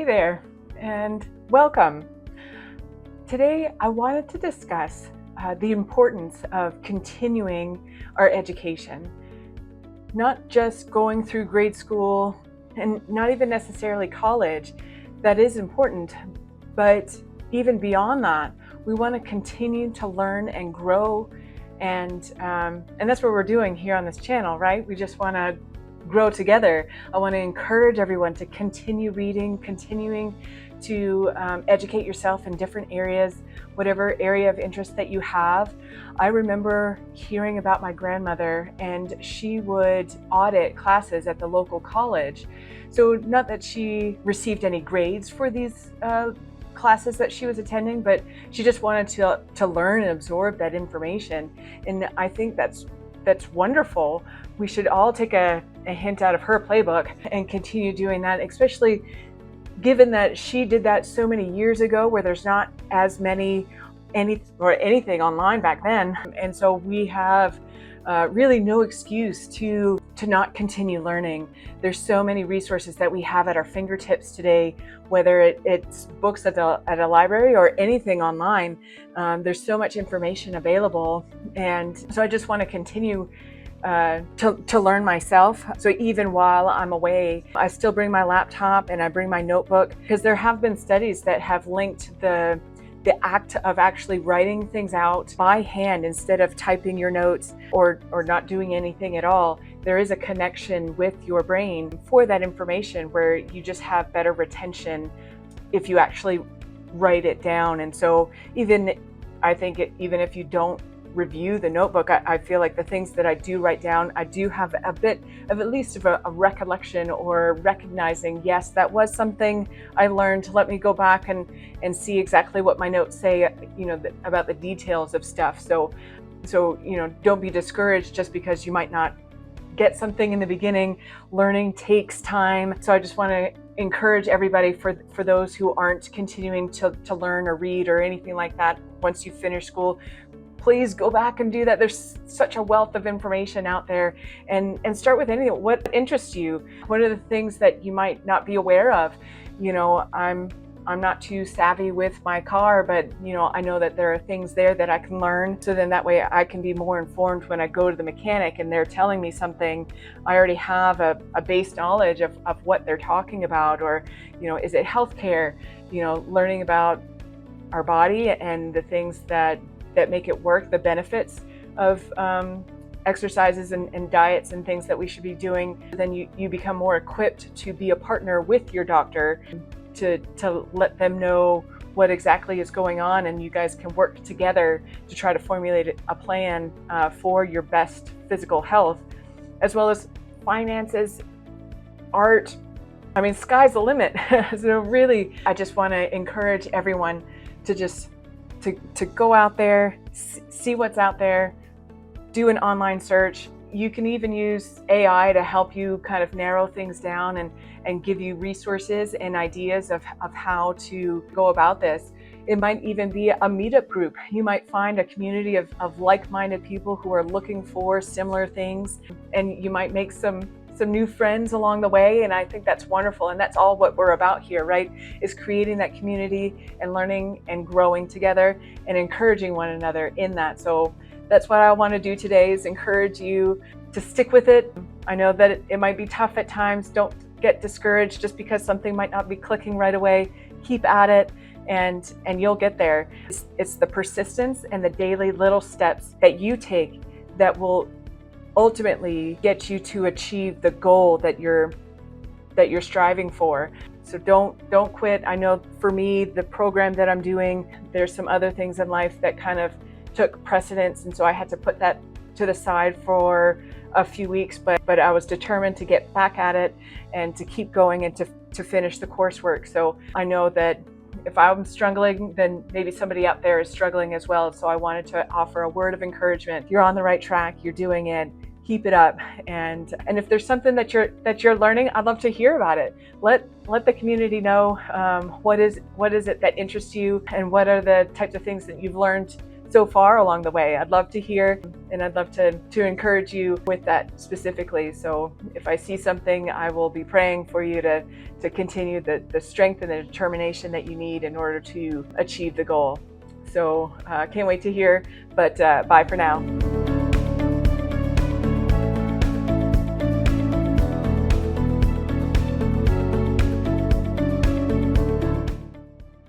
Hey there, and welcome. Today, I wanted to discuss the importance of continuing our education, not just going through grade school and not even necessarily college. That is important, but even beyond that, we want to continue to learn and grow, and that's what we're doing here on this channel, right? We just want to grow together. I want to encourage everyone to continue reading, continuing to educate yourself in different areas, whatever area of interest that you have. I remember hearing about my grandmother, and she would audit classes at the local college. So not that she received any grades for these classes that she was attending, but she just wanted to learn and absorb that information. And I think that's wonderful. We should all take a hint out of her playbook and continue doing that, especially given that she did that so many years ago, where there's not as many anything online back then. And so we have really no excuse to not continue learning. There's so many resources that we have at our fingertips today, whether it's books at a library or anything online. There's so much information available, and so I just want to continue to learn myself. So even while I'm away, I still bring my laptop and I bring my notebook, because there have been studies that have linked the act of actually writing things out by hand instead of typing your notes or not doing anything at all. There is a connection with your brain for that information where you just have better retention if you actually write it down. And so even if you don't review the notebook, I feel like the things that I do write down, I do have a bit of at least of a recollection, or recognizing, yes, that was something I learned. Let me go back and see exactly what my notes say, about the details of stuff. So don't be discouraged just because you might not get something in the beginning. Learning takes time. So I just want to encourage everybody, for those who aren't continuing to learn or read or anything like that once you finish school, please go back and do that. There's such a wealth of information out there, and start with anything. What interests you? What are the things that you might not be aware of? I'm not too savvy with my car, but I know that there are things there that I can learn. So then that way I can be more informed when I go to the mechanic and they're telling me something. I already have a base knowledge of what they're talking about. Or, is it healthcare? Learning about our body and the things that make it work, the benefits of exercises and diets and things that we should be doing. Then you become more equipped to be a partner with your doctor, to let them know what exactly is going on, and you guys can work together to try to formulate a plan for your best physical health, as well as finances, art. I mean, sky's the limit. So really, I just want to encourage everyone to just to go out there, see what's out there, do an online search. You can even use AI to help you kind of narrow things down and give you resources and ideas of how to go about this. It might even be a meetup group. You might find a community of like-minded people who are looking for similar things, and you might make some new friends along the way. And I think that's wonderful. And that's all what we're about here, right? Is creating that community and learning and growing together and encouraging one another in that. So that's what I want to do today, is encourage you to stick with it. I know that it might be tough at times. Don't get discouraged just because something might not be clicking right away. Keep at it, and you'll get there. It's the persistence and the daily little steps that you take that will ultimately get you to achieve the goal that you're striving for. So don't quit. I know for me, the program that I'm doing, there's some other things in life that kind of took precedence, and so I had to put that to the side for a few weeks, but I was determined to get back at it and to keep going and to finish the coursework. So I know that if I'm struggling, then maybe somebody out there is struggling as well. So I wanted to offer a word of encouragement. You're on the right track. You're doing it. Keep it up. And if there's something that you're learning, I'd love to hear about it. Let the community know what is it that interests you, and what are the types of things that you've learned so far along the way. I'd love to hear, and I'd love to encourage you with that specifically. So if I see something, I will be praying for you to continue the strength and the determination that you need in order to achieve the goal. So can't wait to hear, but bye for now.